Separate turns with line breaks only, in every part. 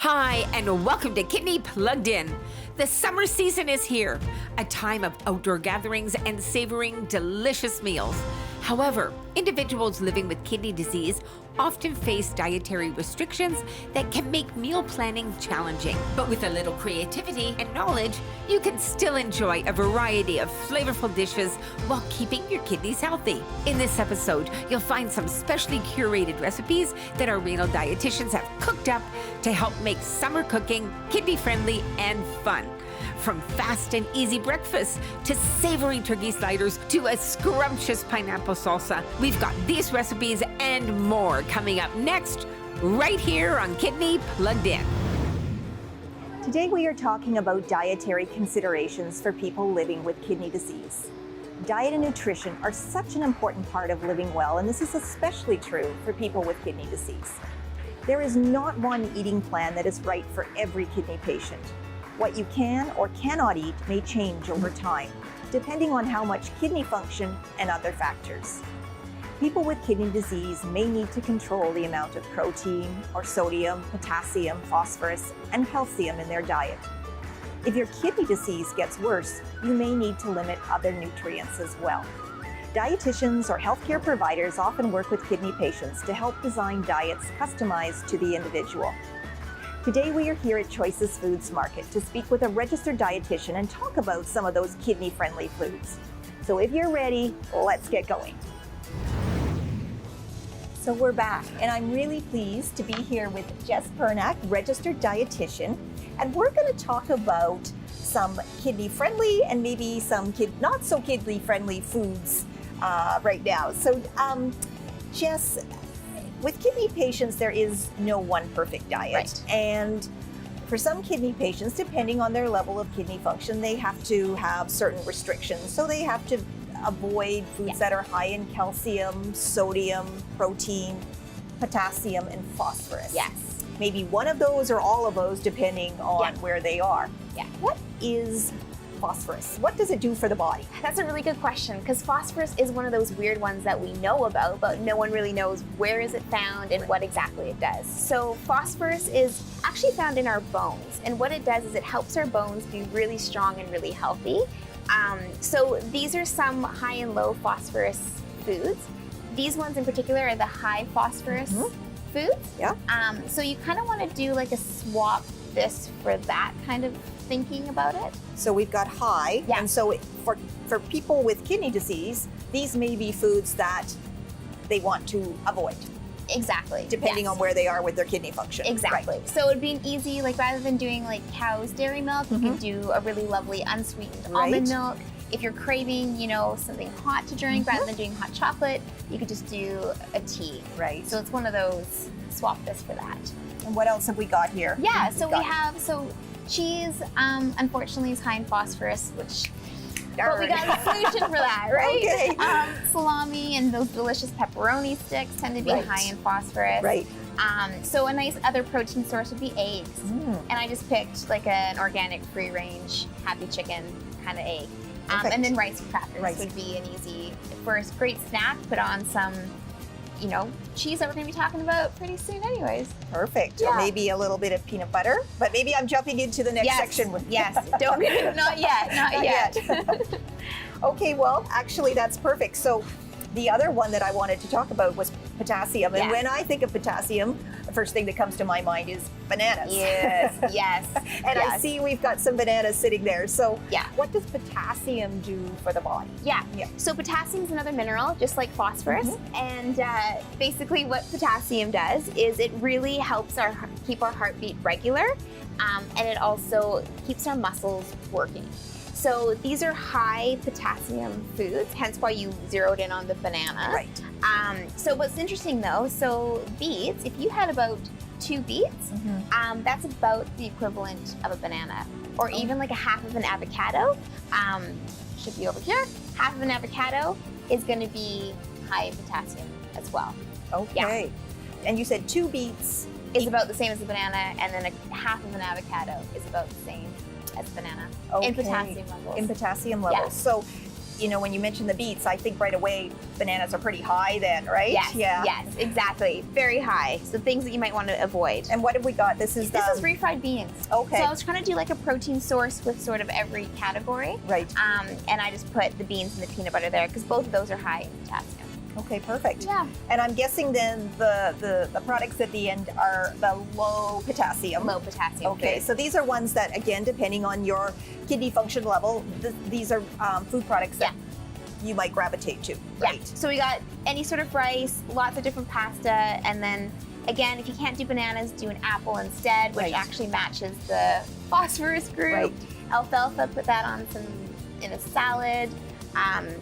Hi, and welcome to Kidney Plugged In. The summer season is here, a time of outdoor gatherings and savoring delicious meals. However, individuals living with kidney disease often face dietary restrictions that can make meal planning challenging. But with a little creativity and knowledge, you can still enjoy a variety of flavorful dishes while keeping your kidneys healthy. In this episode, you'll find some specially curated recipes that our renal dietitians have cooked up to help make summer cooking kidney-friendly and fun. From fast and easy breakfasts to savory turkey sliders to a scrumptious pineapple salsa, we've got these recipes and more coming up next, right here on Kidney Plugged In.
Today we are talking about dietary considerations for people living with kidney disease. Diet and nutrition are such an important part of living well, and this is especially true for people with kidney disease. There is not one eating plan that is right for every kidney patient. What you can or cannot eat may change over time, depending on how much kidney function and other factors. People with kidney disease may need to control the amount of protein or sodium, potassium, phosphorus, and calcium in their diet. If your kidney disease gets worse, you may need to limit other nutrients as well. Dietitians or healthcare providers often work with kidney patients to help design diets customized to the individual. Today we are here at Choices Foods Market to speak with a registered dietitian and talk about some of those kidney-friendly foods. So if you're ready, let's get going. So we're back, and I'm really pleased to be here with Jess Pernack, registered dietitian, and we're going to talk about some kidney-friendly and maybe some not so kidney-friendly foods right now. So Jess, with kidney patients, there is no one perfect diet.
Right.
And for some kidney patients, depending on their level of kidney function, they have to have certain restrictions. So they have to avoid foods that are high in calcium, sodium, protein, potassium, and phosphorus.
Yes.
Maybe one of those or all of those, depending on where they are.
Yeah.
What is phosphorus? What does it do for the body?
That's a really good question, because phosphorus is one of those weird ones that we know about, but no one really knows where is it found and what exactly it does. So phosphorus is actually found in our bones, and what it does is it helps our bones be really strong and really healthy. So these are some high and low phosphorus foods. These ones in particular are the high phosphorus foods.
Yeah.
So you kind of want to do like a swap this for that kind of thinking about it.
So we've got high, and so for people with kidney disease, these may be foods that they want to avoid.
Exactly.
Depending on where they are with their kidney function.
Exactly.
Right.
So it'd be an easy, like rather than doing like cow's dairy milk, you can do a really lovely unsweetened almond milk. If you're craving, something hot to drink, rather than doing hot chocolate, you could just do a tea.
Right.
So it's one of those, swap this for that.
And what else have we got here?
Yeah, so we have, cheese, unfortunately, is high in phosphorus, but we got a solution for that, right?
Okay.
Salami and those delicious pepperoni sticks tend to be high in phosphorus.
Right.
So a nice other protein source would be eggs. And I just picked like an organic free-range happy chicken kind of egg. And then rice crackers would be an easy, first great snack, put on some cheese that we're going to be talking about pretty soon anyways.
Perfect.
Yeah.
Or maybe a little bit of peanut butter, but maybe I'm jumping into the next section.
Yes, don't get it, not yet.
Okay, well, actually that's perfect. So the other one that I wanted to talk about was potassium. And when I think of potassium, the first thing that comes to my mind is bananas.
Yes.
And I see we've got some bananas sitting there. So what does potassium do for the body?
So potassium is another mineral, just like phosphorus. And basically what potassium does is it really helps keep our heartbeat regular. And it also keeps our muscles working. So these are high potassium foods, hence why you zeroed in on the banana.
Right.
So what's interesting though, so beets, if you had about 2 beets, that's about the equivalent of a banana, or even like a half of an avocado. Should be over here. Half of an avocado is going to be high in potassium as well.
Okay. And you said 2 beets
is about the same as a banana, and then a half of an avocado is about the same as banana in potassium levels.
In potassium levels. So you know, when you mention the beets, I think right away bananas are pretty high then, right?
Yes,
Yeah.
yes, exactly. Very high. So things that you might want to avoid.
And what have we got? This is
refried beans.
Okay.
So I was trying to do like a protein source with sort of every category.
Right.
And I just put the beans and the peanut butter there because both of those are high in potassium.
Okay, perfect.
Yeah.
And I'm guessing then the products at the end are the low potassium.
Low potassium.
Okay,
food.
so these are ones that, again, depending on your kidney function level, these are food products that you might gravitate to, right?
Yeah. So we got any sort of rice, lots of different pasta, and then again, if you can't do bananas, do an apple instead, which actually matches the phosphorus group.
Right.
Alfalfa, put that on in a salad.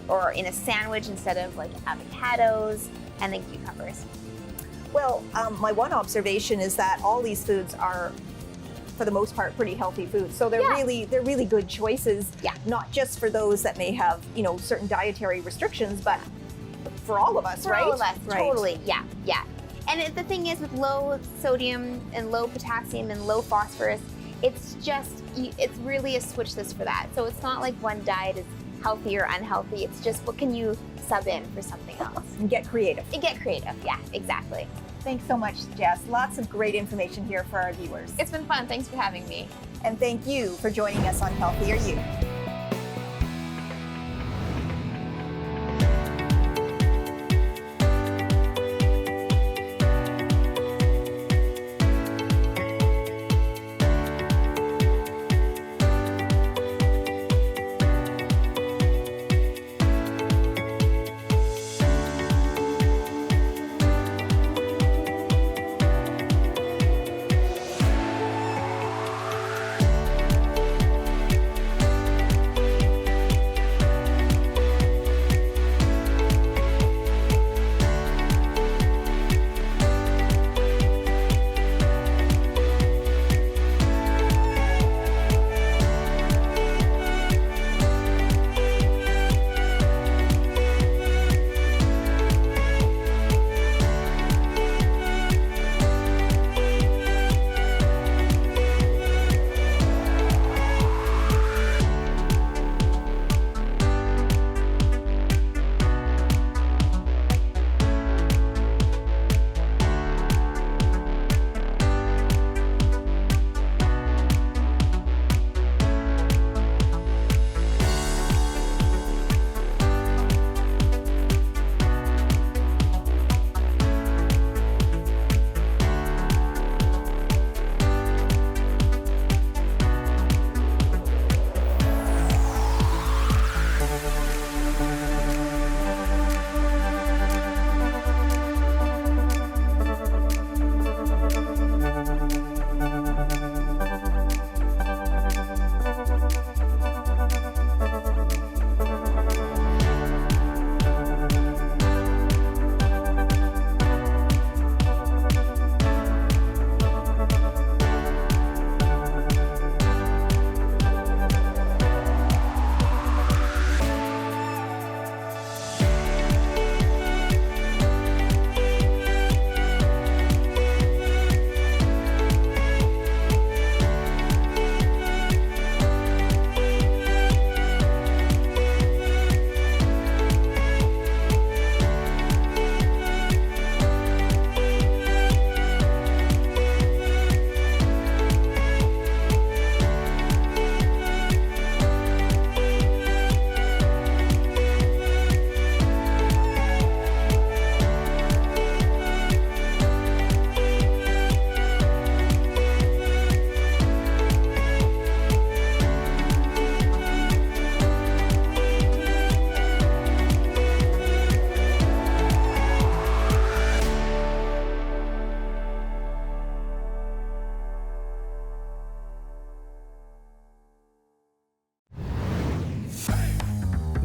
Or in a sandwich instead of like avocados, and then cucumbers.
Well, my one observation is that all these foods are, for the most part, pretty healthy foods. So they're really good choices.
Yeah.
Not just for those that may have, you know, certain dietary restrictions, but for all of us, right?
For all of us,
right.
Totally. Yeah, yeah. And the thing is, with low sodium and low potassium and low phosphorus, it's really a switch list for that. So it's not like one diet is healthy or unhealthy. It's just what can you sub in for something else.
And get creative.
And get creative, yeah, exactly.
Thanks so much, Jess. Lots of great information here for our viewers.
It's been fun. Thanks for having me.
And thank you for joining us on Healthier You.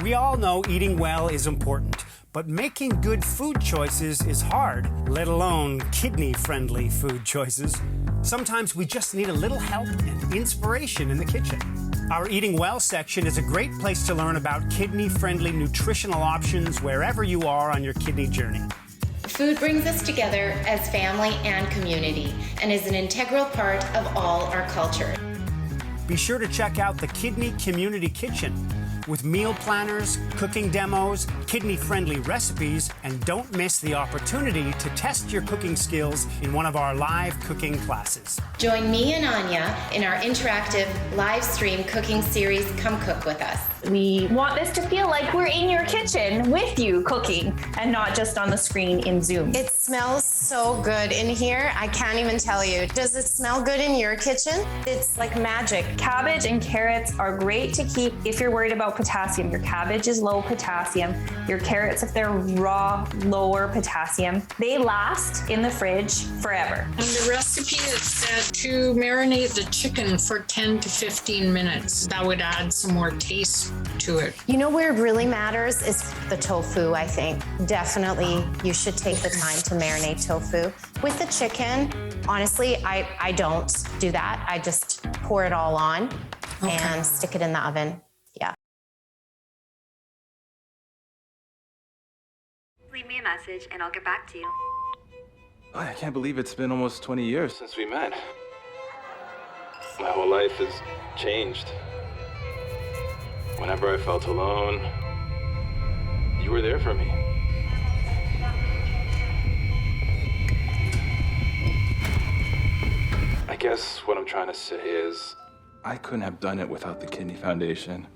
We all know eating well is important, but making good food choices is hard, let alone kidney-friendly food choices. Sometimes we just need a little help and inspiration in the kitchen. Our Eating Well section is a great place to learn about kidney-friendly nutritional options wherever you are on your kidney journey.
Food brings us together as family and community and is an integral part of all our culture.
Be sure to check out the Kidney Community Kitchen. with meal planners, cooking demos, kidney-friendly recipes, and don't miss the opportunity to test your cooking skills in one of our live cooking classes.
Join me and Anya in our interactive live stream cooking series, Come Cook With Us.
We want this to feel like we're in your kitchen with you cooking and not just on the screen in Zoom.
It smells so good in here. I can't even tell you. Does it smell good in your kitchen? It's like magic.
Cabbage and carrots are great to keep if you're worried about potassium. Your cabbage is low potassium. Your carrots, if they're raw, lower potassium. They last in the fridge forever.
On the recipe, it said to marinate the chicken for 10 to 15 minutes. That would add some more taste to it.
You know where it really matters is the tofu, I think. Definitely, you should take the time to marinate tofu. With the chicken, honestly, I don't do that. I just pour it all on and stick it in the oven. Yeah.
Leave me a message and I'll get back to you.
I can't believe it's been almost 20 years since we met. My whole life has changed. Whenever I felt alone, you were there for me. I guess what I'm trying to say is, I couldn't have done it without the Kidney Foundation.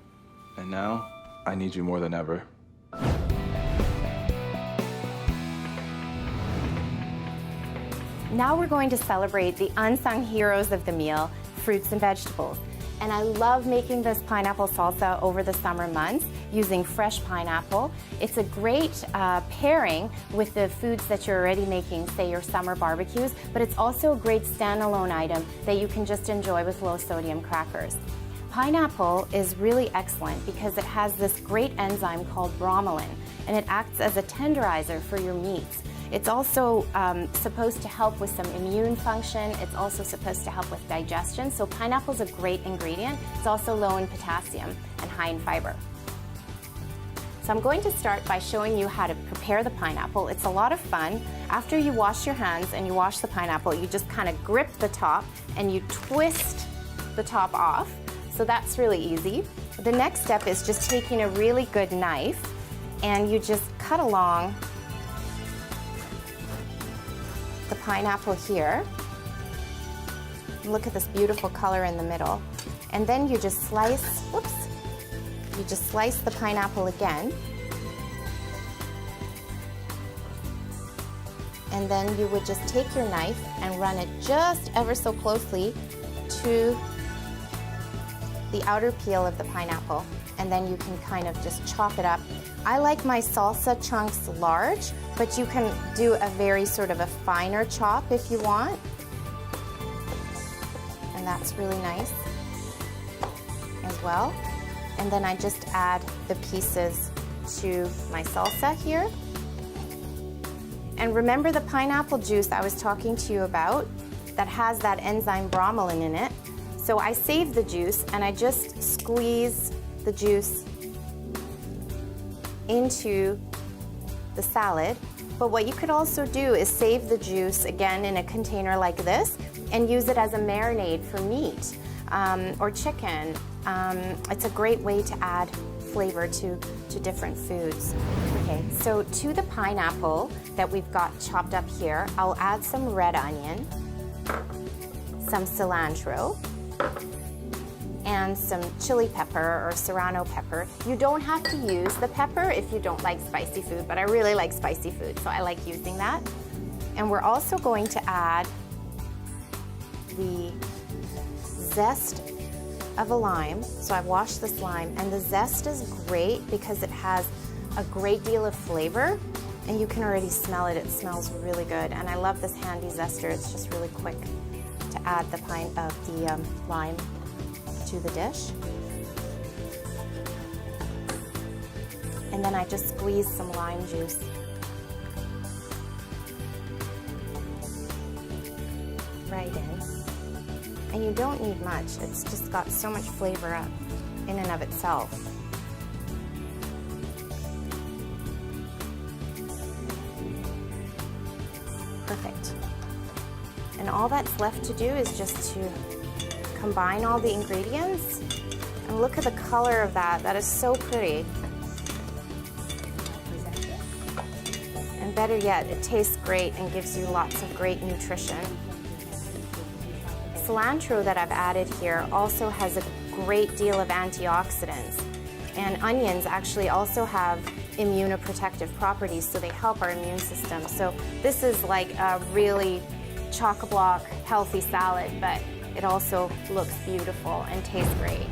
And now, I need you more than ever.
Now we're going to celebrate the unsung heroes of the meal, fruits and vegetables. And I love making this pineapple salsa over the summer months using fresh pineapple. It's a great pairing with the foods that you're already making, say your summer barbecues, but it's also a great standalone item that you can just enjoy with low sodium crackers. Pineapple is really excellent because it has this great enzyme called bromelain, and it acts as a tenderizer for your meats. It's also supposed to help with some immune function. It's also supposed to help with digestion. So pineapple's a great ingredient. It's also low in potassium and high in fiber. So I'm going to start by showing you how to prepare the pineapple. It's a lot of fun. After you wash your hands and you wash the pineapple, you just kind of grip the top and you twist the top off. So that's really easy. The next step is just taking a really good knife and you just cut along the pineapple here. Look at this beautiful color in the middle. And then you just slice, you just slice the pineapple again. And then you would just take your knife and run it just ever so closely to the outer peel of the pineapple. And then you can kind of just chop it up. I like my salsa chunks large, but you can do a very sort of a finer chop if you want. And that's really nice as well. And then I just add the pieces to my salsa here. And remember the pineapple juice I was talking to you about that has that enzyme bromelain in it. So I save the juice and I just squeeze the juice into the salad. But what you could also do is save the juice again in a container like this and use it as a marinade for meat or chicken. It's a great way to add flavor to different foods. Okay, so to the pineapple that we've got chopped up here, I'll add some red onion, some cilantro, and some chili pepper or serrano pepper. You don't have to use the pepper if you don't like spicy food, but I really like spicy food, so I like using that. And we're also going to add the zest of a lime. So I've washed this lime, and the zest is great because it has a great deal of flavor, and you can already smell it. It smells really good, and I love this handy zester. It's just really quick to add the lime to the dish. And then I just squeeze some lime juice. Right in. And you don't need much. It's just got so much flavor up in and of itself. Perfect. And all that's left to do is just to combine all the ingredients, and And look at the color of that. That is so pretty. And better yet, it tastes great and gives you lots of great nutrition. Cilantro that I've added here also has a great deal of antioxidants. And onions actually also have immunoprotective properties, so they help our immune system. So this is like a really chock-a-block healthy salad, but it also looks beautiful and tastes great.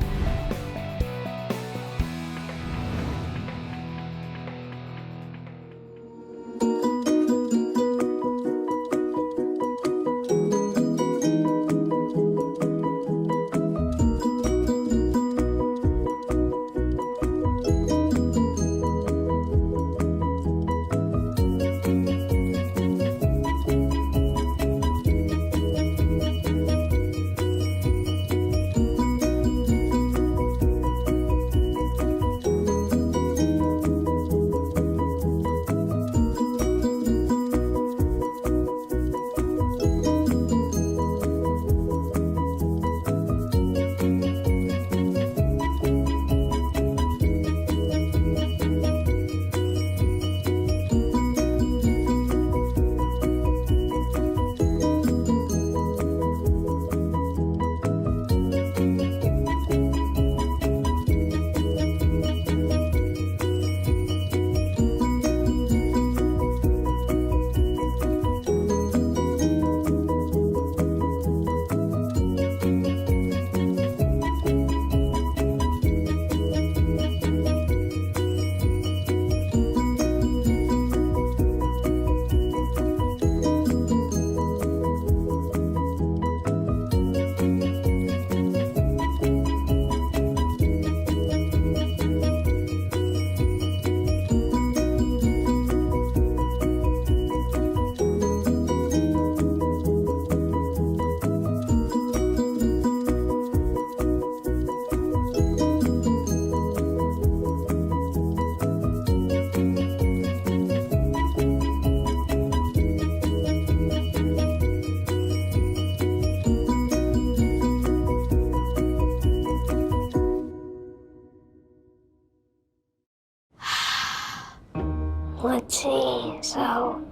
Let's see, so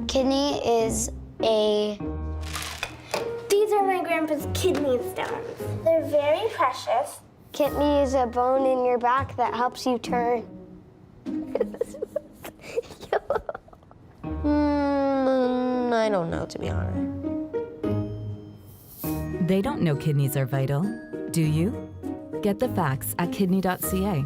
kidney is a... These are my grandpa's kidney stones. They're very precious. Kidney is a bone in your back that helps you turn.
I don't know, to be honest.
They don't know kidneys are vital, do you? Get the facts at kidney.ca.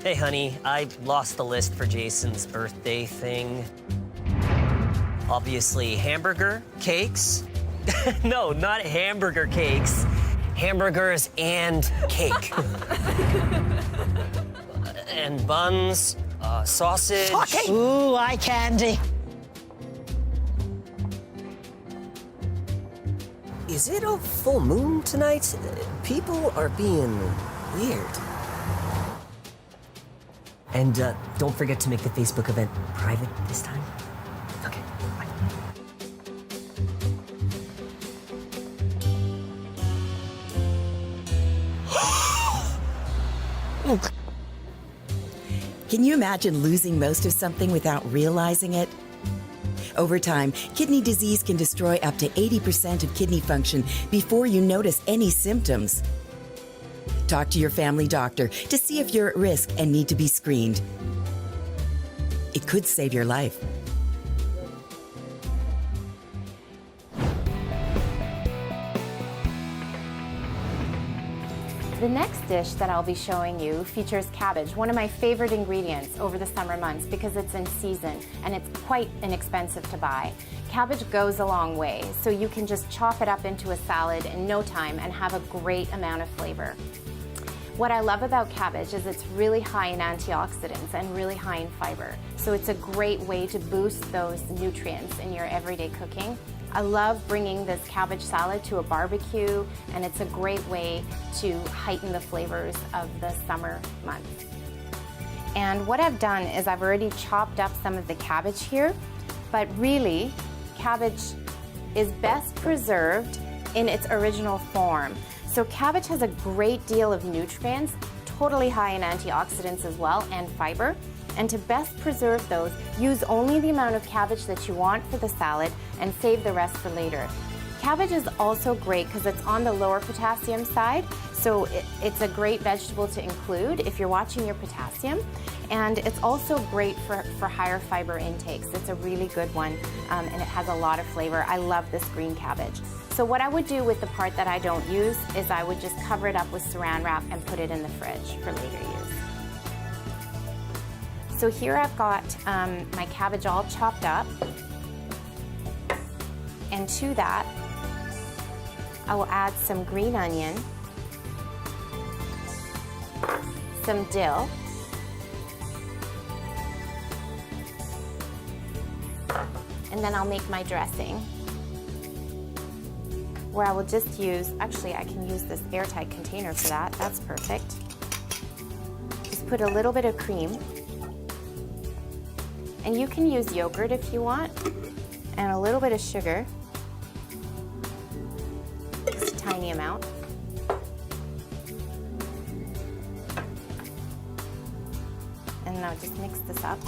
Hey, honey, I lost the list for Jason's birthday thing. Obviously, hamburger, cakes. No, not hamburger cakes. Hamburgers and cake. And buns, sausage.
Talking. Ooh, eye candy.
Is it a full moon tonight? People are being weird. And don't forget to make the Facebook event private this time. Okay, bye.
Can you imagine losing most of something without realizing it? Over time, kidney disease can destroy up to 80% of kidney function before you notice any symptoms. Talk to your family doctor to see if you're at risk and need to be screened. It could save your life.
The next dish that I'll be showing you features cabbage, one of my favorite ingredients over the summer months because it's in season and it's quite inexpensive to buy. Cabbage goes a long way, so you can just chop it up into a salad in no time and have a great amount of flavor. What I love about cabbage is it's really high in antioxidants and really high in fiber, so it's a great way to boost those nutrients in your everyday cooking. I love bringing this cabbage salad to a barbecue, and it's a great way to heighten the flavors of the summer months. And what I've done is I've already chopped up some of the cabbage here, but really, cabbage is best preserved in its original form. So cabbage has a great deal of nutrients, totally high in antioxidants as well, and fiber. And to best preserve those, use only the amount of cabbage that you want for the salad and save the rest for later. Cabbage is also great because it's on the lower potassium side, so it's a great vegetable to include if you're watching your potassium. And it's also great for higher fiber intakes. It's a really good one, and it has a lot of flavor. I love this green cabbage. So what I would do with the part that I don't use is I would just cover it up with saran wrap and put it in the fridge for later use. So here I've got my cabbage all chopped up, and to that I will add some green onion, some dill, and then I'll make my dressing, where I will just use, actually I can use this airtight container for that, that's perfect. Just put a little bit of cream. And you can use yogurt if you want, and a little bit of sugar, just a tiny amount. And now just mix this up.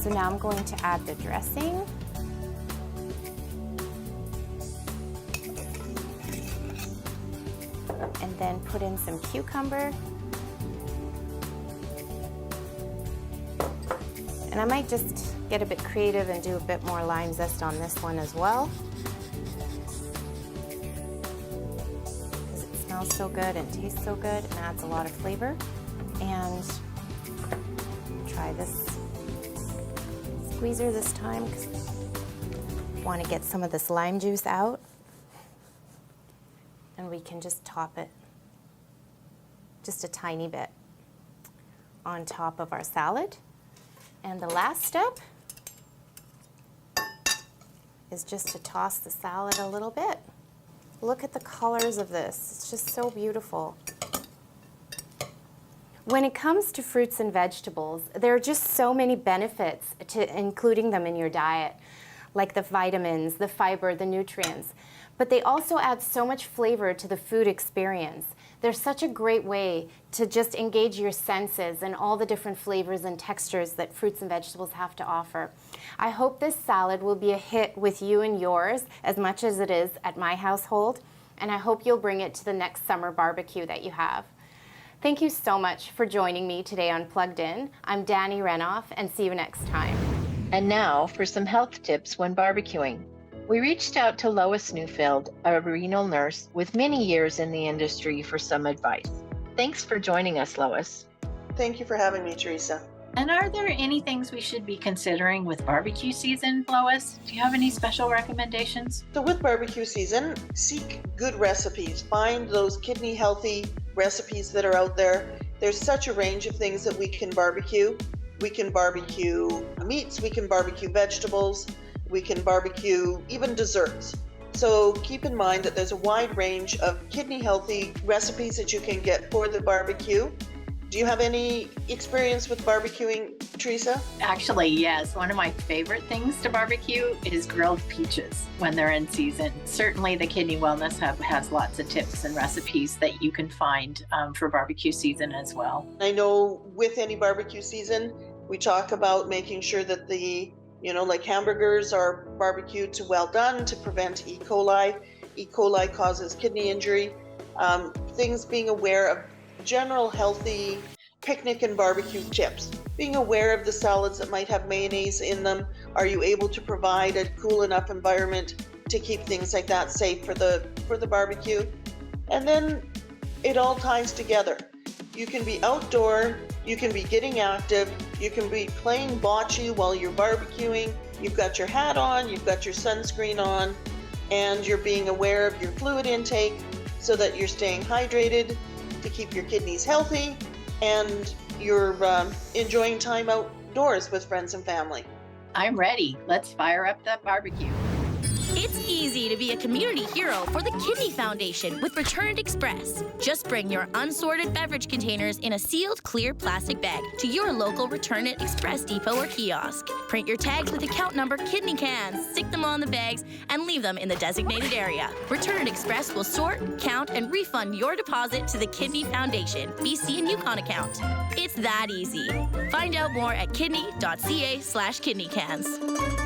So now I'm going to add the dressing. And then put in some cucumber. And I might just get a bit creative and do a bit more lime zest on this one as well, because it smells so good and tastes so good and adds a lot of flavor. And try this squeezer this time because I want to get some of this lime juice out. And we can just top it just a tiny bit on top of our salad. And the last step is just to toss the salad a little bit. Look at the colors of this. It's just so beautiful. When it comes to fruits and vegetables, there are just so many benefits to including them in your diet, like the vitamins, the fiber, the nutrients. But they also add so much flavor to the food experience. They're such a great way to just engage your senses and all the different flavors and textures that fruits and vegetables have to offer. I hope this salad will be a hit with you and yours as much as it is at my household, and I hope you'll bring it to the next summer barbecue that you have. Thank you so much for joining me today on Plugged In. I'm Dani Renoff, and see you next time.
And now for some health tips when barbecuing. We reached out to Lois Newfield, a renal nurse with many years in the industry, for some advice. Thanks for joining us, Lois.
Thank you for having me, Teresa.
And are there any things we should be considering with barbecue season, Lois? Do you have any special recommendations?
So with barbecue season, seek good recipes. Find those kidney healthy recipes that are out there. There's such a range of things that we can barbecue. We can barbecue meats, we can barbecue vegetables, we can barbecue even desserts. So keep in mind that there's a wide range of kidney healthy recipes that you can get for the barbecue. Do you have any experience with barbecuing, Teresa?
Actually, yes. One of my favorite things to barbecue is grilled peaches when they're in season. Certainly the Kidney Wellness Hub has lots of tips and recipes that you can find for barbecue season as well.
I know with any barbecue season, we talk about making sure that like hamburgers are barbecued to well done to prevent E. coli. E. coli causes kidney injury. Things being aware of general healthy picnic and barbecue tips. Being aware of the salads that might have mayonnaise in them. Are you able to provide a cool enough environment to keep things like that safe for the barbecue? And then it all ties together. You can be outdoor, you can be getting active, you can be playing bocce while you're barbecuing, you've got your hat on, you've got your sunscreen on, and you're being aware of your fluid intake so that you're staying hydrated to keep your kidneys healthy, and you're enjoying time outdoors with friends and family.
I'm ready. Let's fire up that barbecue.
It's easy to be a community hero for the Kidney Foundation with Return Express. Just bring your unsorted beverage containers in a sealed clear plastic bag to your local Return It Express depot or kiosk. Print your tags with account number kidney cans, stick them on the bags, and leave them in the designated area. Return It Express will sort, count, and refund your deposit to the Kidney Foundation BC and Yukon account. It's that easy. Find out more at kidney.ca/kidneycans.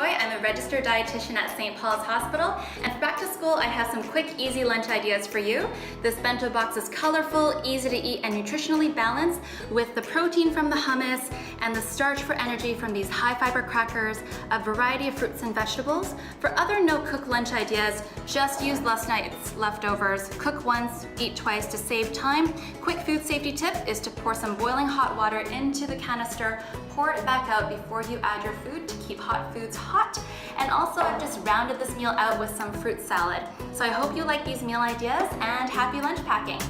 I'm a registered dietitian at St. Paul's Hospital, and for back to school I have some quick, easy lunch ideas for you. This bento box is colorful, easy to eat, and nutritionally balanced with the protein from the hummus and the starch for energy from these high fiber crackers, a variety of fruits and vegetables. For other no-cook lunch ideas, just use last night's leftovers. Cook once, eat twice to save time. Quick food safety tip is to pour some boiling hot water into the canister, pour it back out before you add your food to keep hot foods hot. And also I've just rounded this meal out with some fruit salad. So I hope you like these meal ideas and happy lunch packing.